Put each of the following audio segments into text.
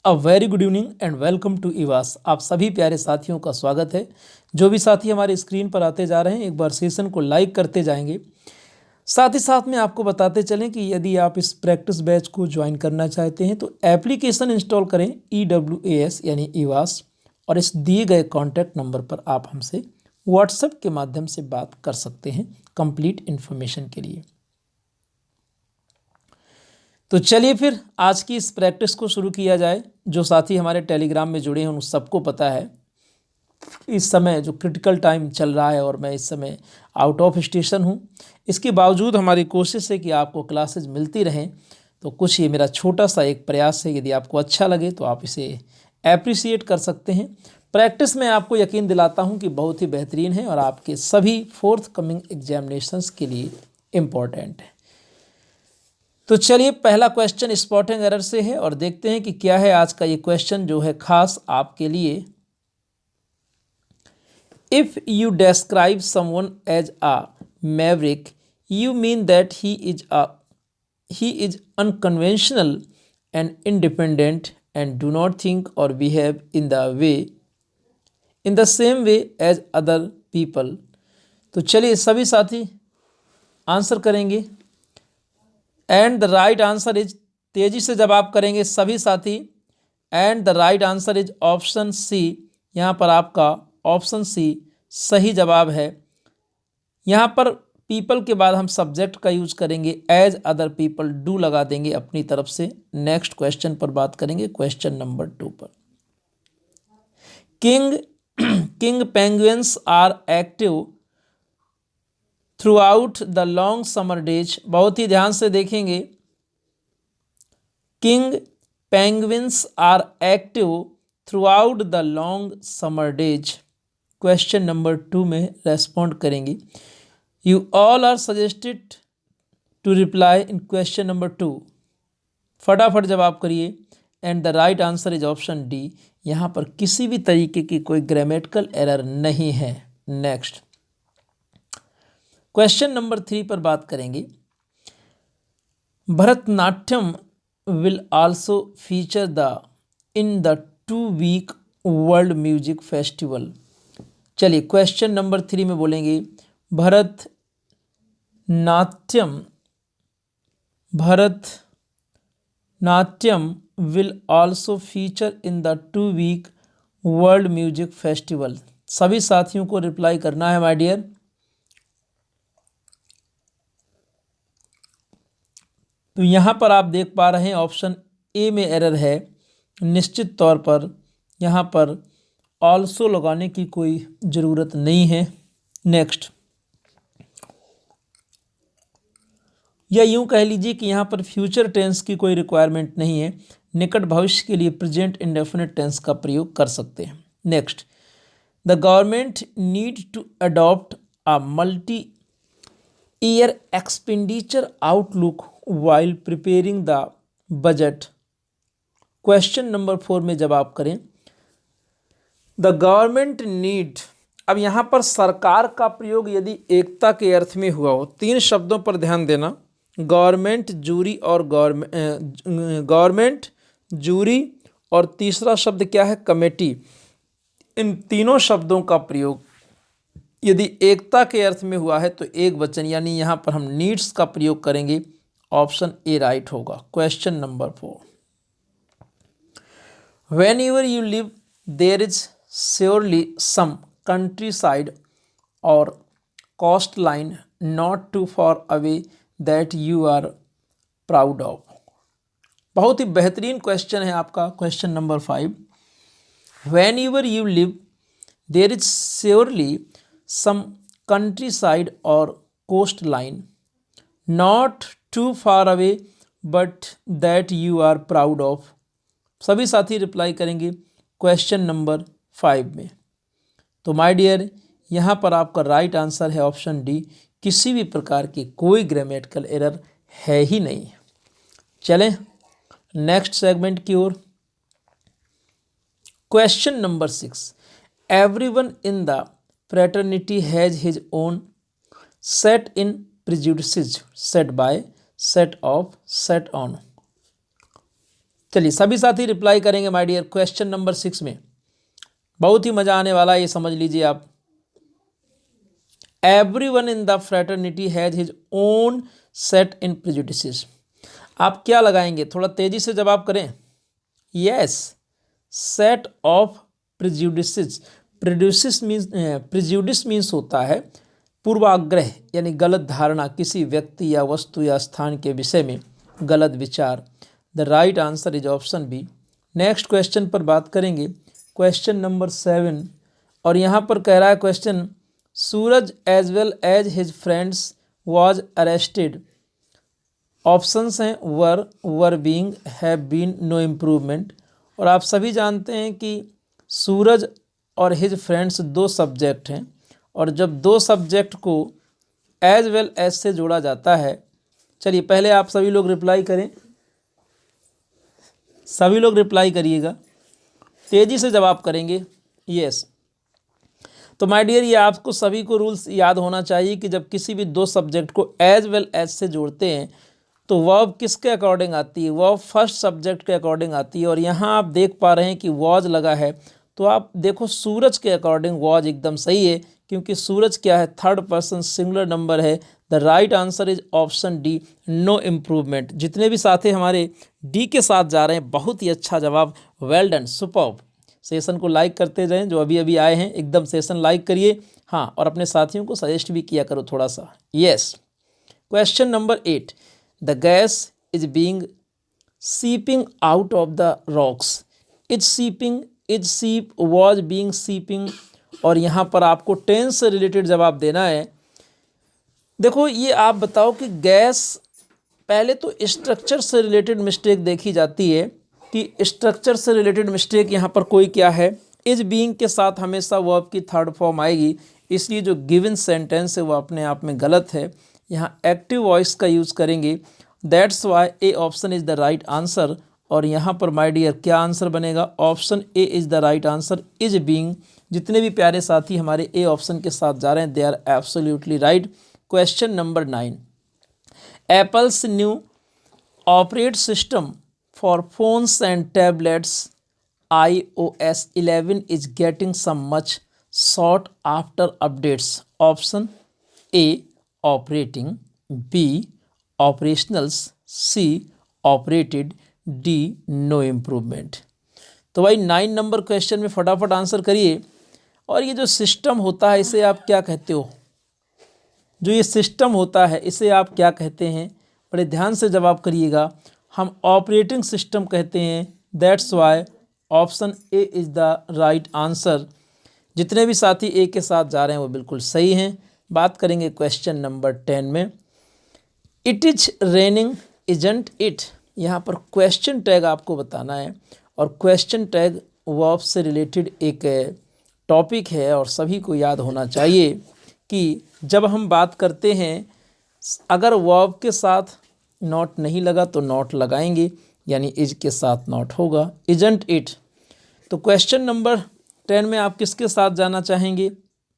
A very good evening and welcome to इवास। आप सभी प्यारे साथियों का स्वागत है। जो भी साथी हमारे स्क्रीन पर आते जा रहे हैं, एक बार सेशन को लाइक करते जाएंगे। साथ ही साथ में आपको बताते चलें कि यदि आप इस प्रैक्टिस बैच को ज्वाइन करना चाहते हैं तो एप्लीकेशन इंस्टॉल करें EWAS यानी इवास, और इस दिए गए कॉन्टैक्ट नंबर पर आप हमसे व्हाट्सएप के माध्यम से बात कर सकते हैं कंप्लीट इन्फॉर्मेशन के लिए। तो चलिए फिर आज की इस प्रैक्टिस को शुरू किया जाए। जो साथी हमारे टेलीग्राम में जुड़े हैं उन सबको पता है इस समय जो क्रिटिकल टाइम चल रहा है और मैं इस समय आउट ऑफ स्टेशन हूँ। इसके बावजूद हमारी कोशिश है कि आपको क्लासेज मिलती रहें। तो कुछ ये मेरा छोटा सा एक प्रयास है, यदि आपको अच्छा लगे तो आप इसे एप्रिसिएट कर सकते हैं। प्रैक्टिस में आपको यकीन दिलाता हूँ कि बहुत ही बेहतरीन है और आपके सभी फोर्थ कमिंग एग्जामिनेशंस के लिए इम्पॉर्टेंट है। तो चलिए पहला क्वेश्चन स्पॉटिंग एरर से है और देखते हैं कि क्या है आज का ये क्वेश्चन जो है खास आपके लिए। If you describe someone as a maverick, you mean that he is unconventional and independent and do not think or behave in the same way as other people। तो चलिए सभी साथी आंसर करेंगे and the right answer is, तेजी से जवाब करेंगे सभी साथी, and the right answer is option C. यहाँ पर आपका ऑप्शन सी सही जवाब है। यहाँ पर पीपल के बाद हम सब्जेक्ट का यूज करेंगे, एज अदर पीपल डू लगा देंगे अपनी तरफ से। नेक्स्ट क्वेश्चन पर बात करेंगे, क्वेश्चन नंबर 2 पर। King penguins are active throughout the long summer days. बहुत ही ध्यान से देखेंगे। King penguins are active throughout the long summer days. Question number 2 में रेस्पॉन्ड करेंगे। You all are suggested to reply in question number 2। फटाफट जवाब करिए and the right answer is option D. यहाँ पर किसी भी तरीके की कोई ग्रामेटिकल एरर नहीं है। नेक्स्ट क्वेश्चन नंबर 3 पर बात करेंगे। Bharatanatyam will also feature in the 2-week world music festival. चलिए क्वेश्चन नंबर 3 में बोलेंगे Bharatanatyam will also feature in the 2-week world music festival. सभी साथियों को रिप्लाई करना है माय डियर। तो यहाँ पर आप देख पा रहे हैं ऑप्शन ए में एरर है। निश्चित तौर पर यहाँ पर ऑल्सो लगाने की कोई ज़रूरत नहीं है। नेक्स्ट, या यूँ कह लीजिए कि यहाँ पर फ्यूचर टेंस की कोई रिक्वायरमेंट नहीं है। निकट भविष्य के लिए प्रेजेंट इंडेफिनिट टेंस का प्रयोग कर सकते हैं। Next, the government need to adopt a multi year expenditure outlook while preparing the budget. Question number 4 में जवाब करें। द गवर्नमेंट नीड, अब यहाँ पर सरकार का प्रयोग यदि एकता के अर्थ में हुआ हो, 3 शब्दों पर ध्यान देना, गवर्नमेंट, जूरी और गवर्नमेंट, जूरी और तीसरा शब्द क्या है, कमेटी। इन तीनों शब्दों का प्रयोग यदि एकता के अर्थ में हुआ है तो एक वचन, यानी यहाँ पर हम नीड्स का प्रयोग करेंगे। ऑप्शन ए राइट होगा। Question number 4, whenever you live there is surely some countryside or coastline not too far away that you are proud of. बहुत ही बेहतरीन क्वेश्चन है आपका question number 5। Whenever you live there is surely some countryside or coastline not too far away but that you are proud of. सभी साथी reply करेंगे question number 5 में। तो माय डियर, यहाँ पर आपका राइट आंसर है option D. किसी भी प्रकार की कोई ग्रामेटिकल एरर है ही नहीं। चलें नेक्स्ट सेगमेंट की ओर। Question number 6, everyone in the fraternity has his own set in prejudices set by, set of, set on। चलिए सभी साथी रिप्लाई करेंगे माय डियर क्वेश्चन नंबर 6 में, बहुत ही मजा आने वाला है, ये समझ लीजिए आप। Everyone in the fraternity has his own set in prejudices। आप क्या लगाएंगे, थोड़ा तेजी से जवाब करें। Yes, set of prejudices. Prejudice means होता है पूर्वाग्रह यानी गलत धारणा, किसी व्यक्ति या वस्तु या स्थान के विषय में गलत विचार। The right answer is option B. Next question पर बात करेंगे, क्वेश्चन नंबर 7, और यहाँ पर कह रहा है question, Suraj as well as his friends was arrested. Options हैं were being, have been, no improvement. और आप सभी जानते हैं कि सूरज और हिज फ्रेंड्स दो सब्जेक्ट हैं, और जब दो सब्जेक्ट को एज वेल एज से जोड़ा जाता है, चलिए पहले आप सभी लोग रिप्लाई करें, सभी लोग रिप्लाई करिएगा, तेज़ी से जवाब करेंगे। यस, तो माय डियर ये आपको सभी को रूल्स याद होना चाहिए कि जब किसी भी दो सब्जेक्ट को एज वेल एज से जोड़ते हैं तो वर्ब किसके अकॉर्डिंग आती है, वर्ब फर्स्ट सब्जेक्ट के अकॉर्डिंग आती है। और यहाँ आप देख पा रहे हैं कि वॉज लगा है, तो आप देखो सूरज के अकॉर्डिंग वॉज एकदम सही है, क्योंकि सूरज क्या है, थर्ड पर्सन सिंगुलर नंबर है। The right answer is option D, no improvement. जितने भी साथी हमारे डी के साथ जा रहे हैं, बहुत ही अच्छा जवाब, वेल डन, सुपर्ब। सेशन को लाइक करते जाएं, जो अभी अभी आए हैं एकदम सेशन लाइक करिए, हाँ, और अपने साथियों को सजेस्ट भी किया करो थोड़ा सा। Yes, question number 8, the gas is being seeping out of the rocks. Is seeping, is सीप, वॉज बीइंग सीपिंग, और यहाँ पर आपको टेंस से रिलेटेड जवाब देना है। देखो ये आप बताओ कि गैस, पहले तो स्ट्रक्चर से रिलेटेड मिस्टेक देखी जाती है कि स्ट्रक्चर से रिलेटेड मिस्टेक यहाँ पर कोई क्या है, इज बीइंग के साथ हमेशा वर्ब की थर्ड फॉर्म आएगी, इसलिए जो गिवन सेंटेंस है वो अपने आप में गलत है। यहाँ एक्टिव वॉइस का यूज़ करेंगे, that's why A option is the right answer. और यहाँ पर माय डियर क्या आंसर बनेगा, option A is the right answer, is being. जितने भी प्यारे साथी हमारे ए ऑप्शन के साथ जा रहे हैं, they are absolutely right. Question number 9, Apple's new operate system for phones and tablets iOS 11 is getting some much sought after updates. Option A operating, B operationals, C operated, D no improvement। तो भाई 9 number question में फटाफट answer करिए। और ये जो system होता है इसे आप क्या कहते हो, जो ये सिस्टम होता है इसे आप क्या कहते हैं, बड़े ध्यान से जवाब करिएगा। हम ऑपरेटिंग सिस्टम कहते हैं, that's why option A is the right answer. जितने भी साथी ए के साथ जा रहे हैं वो बिल्कुल सही हैं। बात करेंगे क्वेश्चन नंबर 10 में, it is raining isn't it. यहाँ पर क्वेश्चन टैग आपको बताना है, और क्वेश्चन टैग वर्ब से रिलेटेड एक टॉपिक है, और सभी को याद होना चाहिए कि जब हम बात करते हैं अगर वर्ब के साथ नॉट नहीं लगा तो नॉट लगाएंगे, यानी इज के साथ नॉट होगा, इजंट इट। तो क्वेश्चन नंबर 10 में आप किसके साथ जाना चाहेंगे,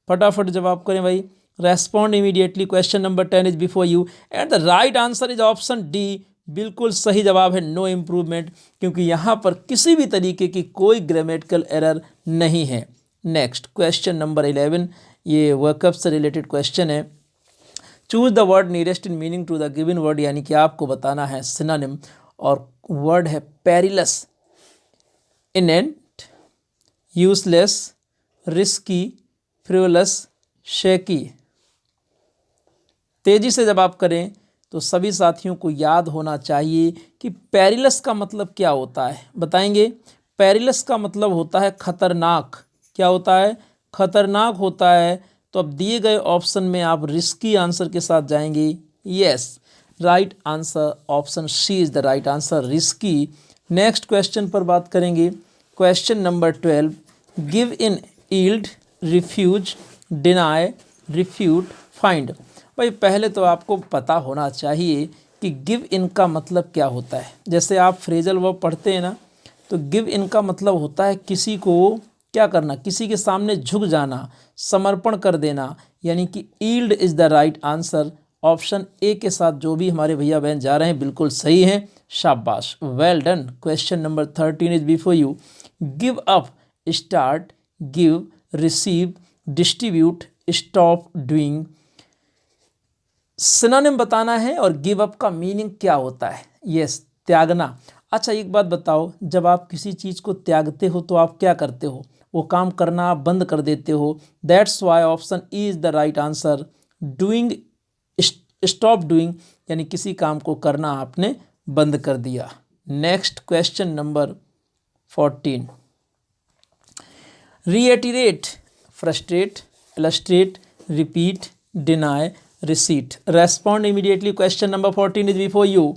फटाफट जवाब करें भाई, respond immediately. Question number 10 is before you and the right answer is option D, बिल्कुल सही जवाब है, नो इम्प्रूवमेंट, क्योंकि यहाँ पर किसी भी तरीके की कोई ग्रामेटिकल एरर नहीं है। नेक्स्ट क्वेश्चन नंबर 11, ये वर्कअप से रिलेटेड क्वेश्चन है। Choose the word nearest in meaning to the given word, यानी कि आपको बताना है सिनोनिम, और वर्ड है perilous, inane, useless, risky, frivolous, shaky. तेजी से जवाब करें तो सभी साथियों को याद होना चाहिए कि पेरिलस का मतलब क्या होता है, बताएंगे। पेरिलस का मतलब होता है खतरनाक। क्या होता है, खतरनाक होता है। तो अब दिए गए ऑप्शन में आप रिस्की आंसर के साथ जाएंगे। Yes, right answer option C is the right answer, risky. Next question पर बात करेंगे, question number 12, give in, yield, refuse, deny, refute, find. भाई पहले तो आपको पता होना चाहिए कि गिव इन का मतलब क्या होता है। जैसे आप फ्रेजल वर्ब पढ़ते हैं ना, तो गिव इन का मतलब होता है किसी को क्या करना, किसी के सामने झुक जाना, समर्पण कर देना, यानी कि yield is the right answer, option A के साथ जो भी हमारे भैया बहन जा रहे हैं बिल्कुल सही हैं, शाबाश, well done. Question number 13 is before you. Give up, start, give, receive, distribute, stop doing. Synonym बताना है और गिव अप का मीनिंग क्या होता है? यस, त्यागना। अच्छा एक बात बताओ, जब आप किसी चीज़ को त्यागते हो तो आप क्या करते हो? वो काम करना आप बंद कर देते हो। That's why option E is the right answer. Doing, stop doing, यानी किसी काम को करना आपने बंद कर दिया। Next question number 14। Reiterate, frustrate, illustrate, repeat, deny, recite. Respond immediately. Question number 14 is before you.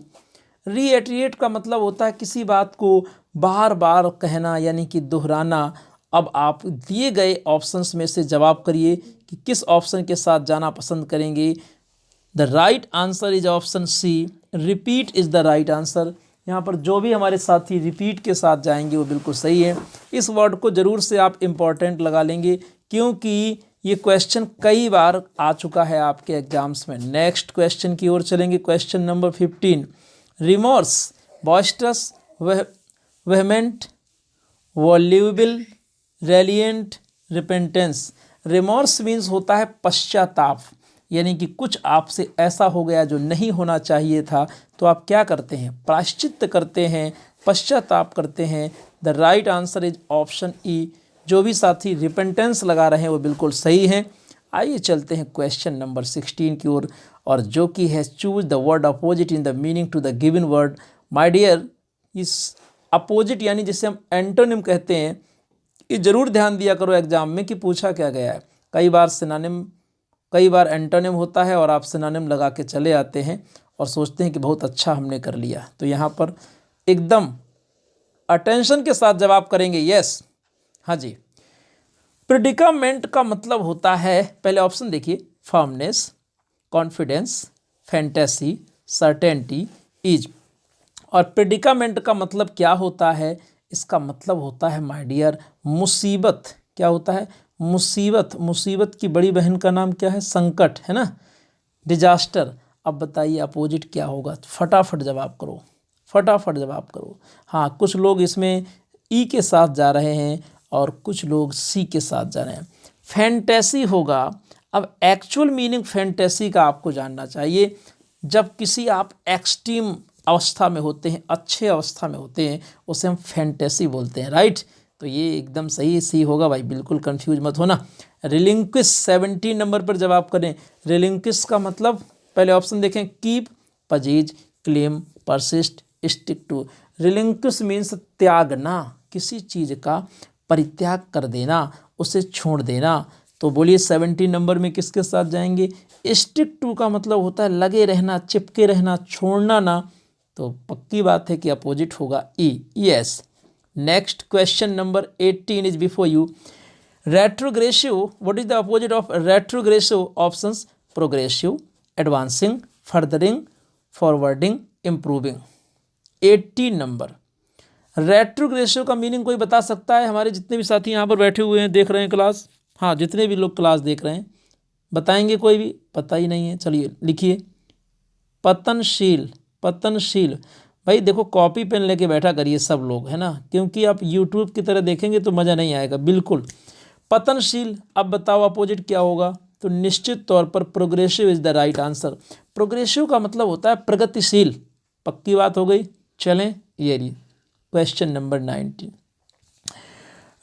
Reiterate का मतलब होता है किसी बात को बार बार कहना, यानी कि दोहराना। अब आप दिए गए ऑप्शंस में से जवाब करिए कि किस ऑप्शन के साथ जाना पसंद करेंगे। The right answer is option C, repeat is the right answer. यहाँ पर जो भी हमारे साथी रिपीट के साथ जाएंगे वो बिल्कुल सही है। इस वर्ड को ज़रूर से आप इम्पॉर्टेंट लगा लेंगे क्योंकि ये क्वेश्चन कई बार आ चुका है आपके एग्जाम्स में। नेक्स्ट क्वेश्चन की ओर चलेंगे। Question number 15। Remorse, boisterous, vehement, voluble, reliant, repentance. Remorse means होता है पश्चाताप, यानी कि कुछ आपसे ऐसा हो गया जो नहीं होना चाहिए था, तो आप क्या करते हैं? प्रायश्चित्त करते हैं, पश्चाताप करते हैं। The right answer is option E. जो भी साथी रिपेंटेंस लगा रहे हैं वो बिल्कुल सही हैं। आइए चलते हैं क्वेश्चन नंबर 16 की ओर, और जो कि है choose the word opposite in the meaning to the given word. My dear, इस अपोजिट यानी जिसे हम एंटोनिम कहते हैं, ये जरूर ध्यान दिया करो एग्जाम में कि पूछा क्या गया है। कई बार सिनोनिम, कई बार एंटोनिम होता है और आप सिनोनिम लगा के चले आते हैं और सोचते हैं कि बहुत अच्छा हमने कर लिया। तो यहाँ पर एकदम अटेंशन के साथ जवाब करेंगे। यस, हाँ जी। प्रेडिकामेंट का मतलब होता है, पहले ऑप्शन देखिए, firmness, confidence, fantasy, certainty, ease. और प्रेडिकामेंट का मतलब क्या होता है? इसका मतलब होता है माय डियर मुसीबत। क्या होता है? मुसीबत। मुसीबत की बड़ी बहन का नाम क्या है? संकट, है ना, डिजास्टर। अब बताइए अपोजिट क्या होगा? फटाफट जवाब करो, फटाफट जवाब करो। हाँ, कुछ लोग इसमें ई के साथ जा रहे हैं और कुछ लोग सी के साथ जा रहे हैं। फैंटेसी होगा। अब एक्चुअल मीनिंग फैंटेसी का आपको जानना चाहिए। जब किसी आप एक्सट्रीम अवस्था में होते हैं, अच्छे अवस्था में होते हैं, उसे हम फैंटेसी बोलते हैं, राइट। तो ये एकदम सही सी होगा भाई, बिल्कुल कंफ्यूज मत होना। रिलिंक्विश 17 नंबर पर जवाब करें। रिलिंक्विश का मतलब पहले ऑप्शन देखें, keep, possess, claim, persist, stick to. Relinquish means त्यागना, किसी चीज़ का परित्याग कर देना, उसे छोड़ देना। तो बोलिए 17 नंबर में किसके साथ जाएंगे? स्टिक टू का मतलब होता है लगे रहना, चिपके रहना, छोड़ना ना। तो पक्की बात है कि अपोजिट होगा E. Yes. Next question number 18 is before you. Retrogressive, what is the opposite of retrogressive? Options, progressive, advancing, furthering, forwarding, improving. 18 number. Retrogressive का मीनिंग कोई बता सकता है? हमारे जितने भी साथी यहाँ पर बैठे हुए हैं, देख रहे हैं क्लास, हाँ जितने भी लोग क्लास देख रहे हैं, बताएंगे? कोई भी पता ही नहीं है? चलिए लिखिए, पतनशील। पतनशील भाई देखो, कॉपी पेन लेके बैठा करिए सब लोग, है ना, क्योंकि आप यूट्यूब की तरह देखेंगे तो मज़ा नहीं आएगा बिल्कुल। पतनशील। अब बताओ अपोजिट क्या होगा? तो निश्चित तौर पर progressive is the right answer. Progressive का मतलब होता है प्रगतिशील। पक्की बात हो गई। चलें, ये रही क्वेश्चन नंबर 19।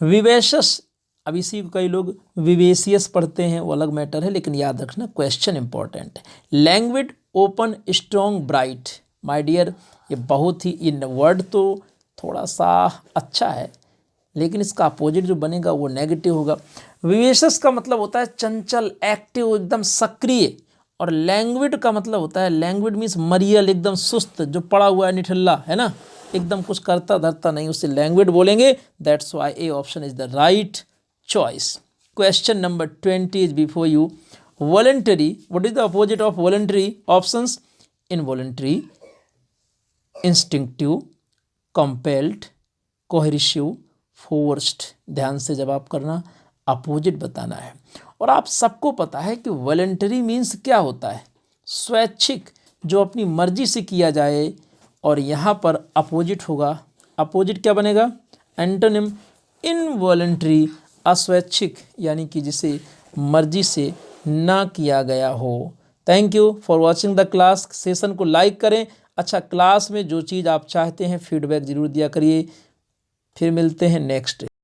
विवेशस। अब इसी को कई लोग विवेशियस पढ़ते हैं, वो अलग मैटर है, लेकिन याद रखना क्वेश्चन इंपॉर्टेंट है। Languid, open, strong, bright. My dear, ये बहुत ही, इन वर्ड तो थोड़ा सा अच्छा है, लेकिन इसका अपोजिट जो बनेगा वो नेगेटिव होगा। विवेशस का मतलब होता है चंचल, एक्टिव, एकदम सक्रिय। और लैंग्विड का मतलब होता है, लैंग्विड मीन्स मरियल, एकदम सुस्त, जो पड़ा हुआ है, निठल्ला, है ना, एकदम कुछ करता धरता नहीं, उससे लैंग्विड बोलेंगे। That's why A option is the right choice. Question number 20 is before you. Voluntary, what is the opposite of voluntary? Options, involuntary, instinctive, compelled, coercive, forced. ध्यान से जवाब करना, अपोजिट बताना है। और आप सबको पता है कि वॉलंटरी मीन्स क्या होता है? स्वैच्छिक जो अपनी मर्जी से किया जाए, और यहाँ पर अपोजिट होगा, अपोजिट क्या बनेगा, एंटोनिम इनवॉलंटरी, अस्वैच्छिक यानी कि जिसे मर्जी से ना किया गया हो। Thank you for watching the class. Session को लाइक करें। अच्छा, क्लास में जो चीज़ आप चाहते हैं फीडबैक ज़रूर दिया करिए। फिर मिलते हैं नेक्स्ट।